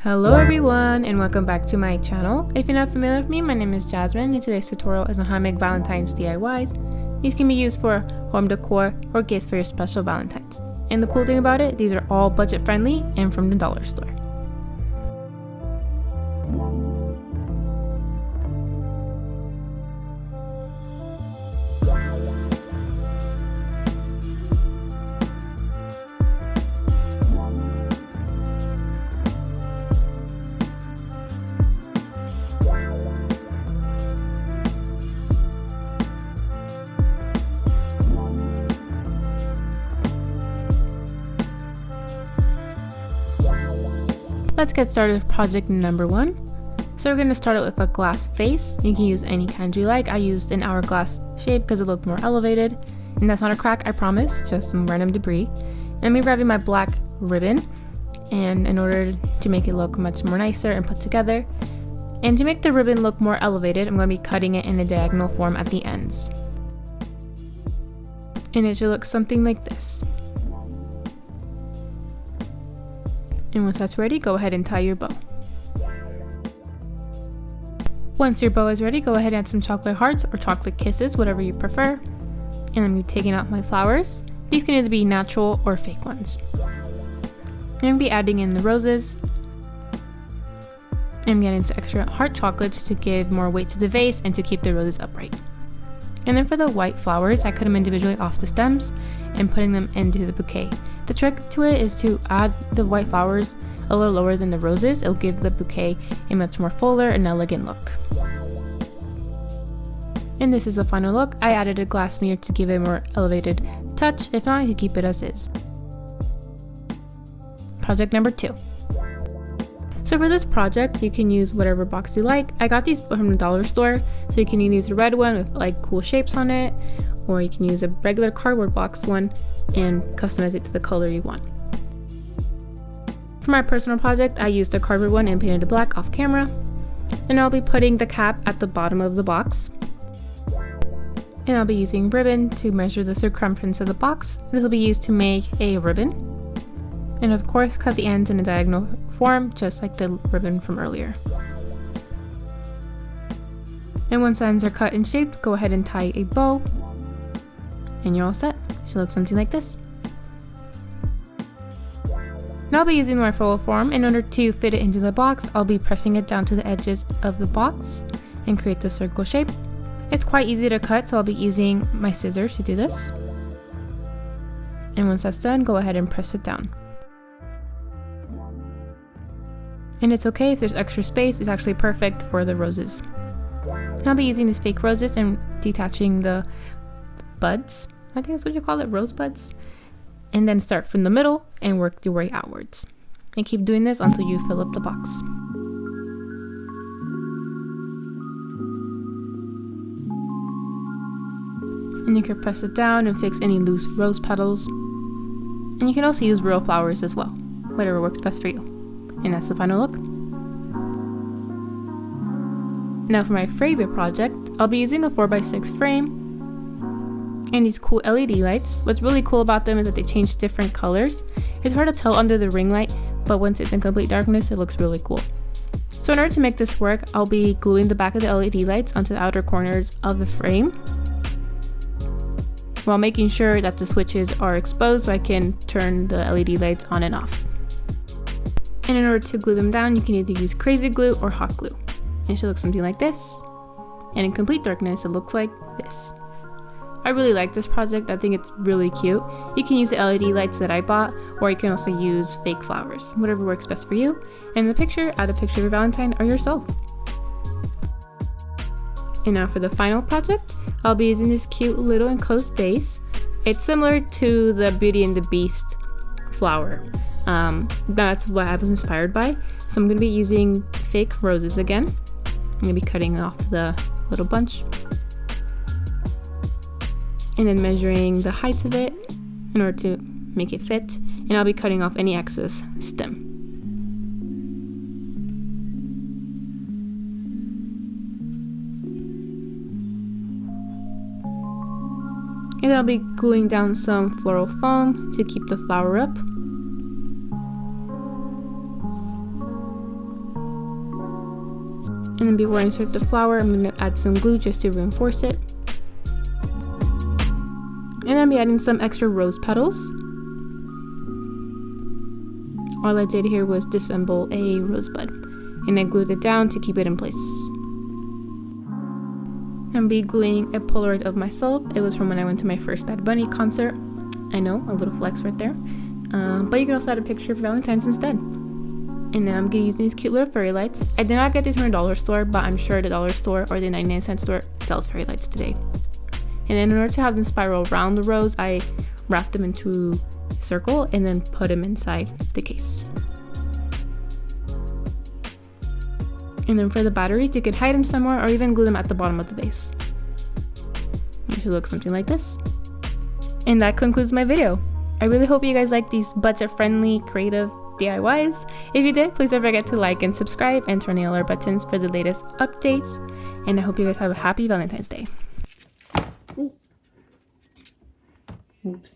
Hello everyone and welcome back to my channel. If you're not familiar with me, my name is Jasmine and today's tutorial is on how to make Valentine's DIYs. These can be used for home decor or gifts for your special Valentines. And the cool thing about it, these are all budget friendly and from the dollar store. Let's get started with project number 1. So we're going to start it with a glass face. You can use any kind you like. I used an hourglass shape because it looked more elevated. And that's not a crack, I promise, just some random debris. And I'm grabbing my black ribbon, and in order to make it look much more nicer and put together, and to make the ribbon look more elevated, I'm going to be cutting it in a diagonal form at the ends. And it should look something like this. And once that's ready, go ahead and tie your bow. Once your bow is ready, go ahead and add some chocolate hearts or chocolate kisses, whatever you prefer. And I'm going to be taking out my flowers. These can either be natural or fake ones. I'm going to be adding in the roses. I'm getting some extra heart chocolates to give more weight to the vase and to keep the roses upright. And then for the white flowers, I cut them individually off the stems and putting them into the bouquet. The trick to it is to add the white flowers a little lower than the roses. It'll give the bouquet a much more fuller and elegant look. And this is the final look. I added a glass mirror to give it a more elevated touch. If not, you can keep it as is. Project number 2. So for this project, you can use whatever box you like. I got these from the dollar store, so you can either use a red one with like cool shapes on it, or you can use a regular cardboard box one and customize it to the color you want. For my personal project, I used a cardboard one and painted it black off camera. And I'll be putting the cap at the bottom of the box. And I'll be using ribbon to measure the circumference of the box. This will be used to make a ribbon. And of course, cut the ends in a diagonal form, just like the ribbon from earlier. And once the ends are cut and shaped, go ahead and tie a bow. And you're all set. It should look something like this. Now I'll be using my roll form. In order to fit it into the box, I'll be pressing it down to the edges of the box and create the circle shape. It's quite easy to cut, so I'll be using my scissors to do this. And once that's done, go ahead and press it down. And it's okay if there's extra space, it's actually perfect for the roses. I'll be using these fake roses and detaching the buds. I think that's what you call it, rose buds. And then start from the middle and work your way outwards. And keep doing this until you fill up the box. And you can press it down and fix any loose rose petals. And you can also use real flowers as well, whatever works best for you. And that's the final look. Now for my favorite project, I'll be using a 4x6 frame and these cool LED lights. What's really cool about them is that they change different colors. It's hard to tell under the ring light, but once it's in complete darkness, it looks really cool. So in order to make this work, I'll be gluing the back of the LED lights onto the outer corners of the frame, while making sure that the switches are exposed so I can turn the LED lights on and off. And in order to glue them down, you can either use crazy glue or hot glue. And it should look something like this. And in complete darkness, it looks like this. I really like this project. I think it's really cute. You can use the LED lights that I bought, or you can also use fake flowers, whatever works best for you. And in the picture, add a picture of your Valentine or yourself. And now for the final project, I'll be using this cute little enclosed vase. It's similar to the Beauty and the Beast flower. That's what I was inspired by. So I'm going to be using fake roses again. I'm going to be cutting off the little bunch. And then measuring the height of it in order to make it fit. And I'll be cutting off any excess stem. And I'll be gluing down some floral foam to keep the flower up. And then before I insert the flower, I'm going to add some glue just to reinforce it. And I'll be adding some extra rose petals. All I did here was disassemble a rosebud, and I glued it down to keep it in place. I'm be gluing a Polaroid of myself. It was from when I went to my first Bad Bunny concert. I know, a little flex right there. But you can also add a picture for Valentine's instead. And then I'm gonna use these cute little fairy lights. I did not get these from a dollar store, but I'm sure the dollar store or the 99-cent store sells fairy lights today. And then in order to have them spiral around the rose, I wrapped them into a circle and then put them inside the case. And then for the batteries, you could hide them somewhere or even glue them at the bottom of the vase. It should look something like this. And that concludes my video. I really hope you guys like these budget-friendly, creative DIYs. If you did, please don't forget to like and subscribe and turn the alert buttons for the latest updates. And I hope you guys have a happy Valentine's Day. Oops.